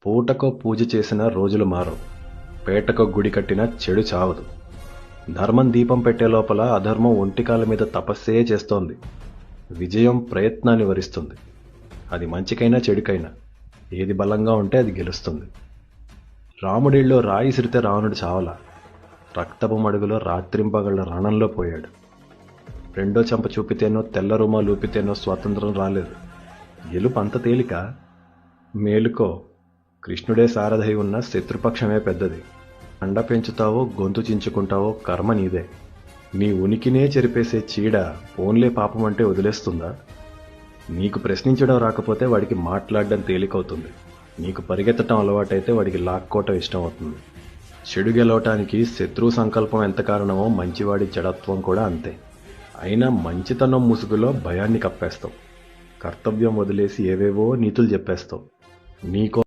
పూటకో పూజ చేసిన రోజులు మారవు. పేటకో గుడి కట్టిన చెడు చావదు. ధర్మం దీపం పెట్టే లోపల అధర్మం ఒంటికాల మీద తపస్సే చేస్తోంది. విజయం ప్రయత్నాన్ని వరిస్తుంది. అది మంచికైనా చెడుకైనా ఏది బలంగా ఉంటే అది గెలుస్తుంది. రాముడిల్లో రాయి సిరితే రావణుడు చావలా. రక్తపు మడుగులో రాత్రింపగళ్ళ రణంలో పోయాడు. రెండో చెంప చూపితేనో తెల్ల రుమాలు ఊపితేనో స్వాతంత్రం రాలేదు. గెలుపు అంత తేలిక? మేలుకో, కృష్ణుడే సారథై ఉన్న శత్రుపక్షమే పెద్దది. అండ పెంచుతావో గొంతు చించుకుంటావో కర్మ నీదే. నీ ఉనికినే చెరిపేసే చీడ పోన్లే పాపం అంటే వదిలేస్తుందా? నీకు ప్రశ్నించడం రాకపోతే వాడికి మాట్లాడడం తేలికవుతుంది. నీకు పరిగెత్తటం అలవాటైతే వాడికి లాక్కోవటం ఇష్టం అవుతుంది. చెడు గెలవటానికి శత్రువు సంకల్పం ఎంత కారణమో మంచివాడి జడత్వం కూడా అంతే. అయినా మంచితనం ముసుగులో భయాన్ని కప్పేస్తావు. కర్తవ్యం వదిలేసి ఏవేవో నీతులు చెప్పేస్తావు. నీకో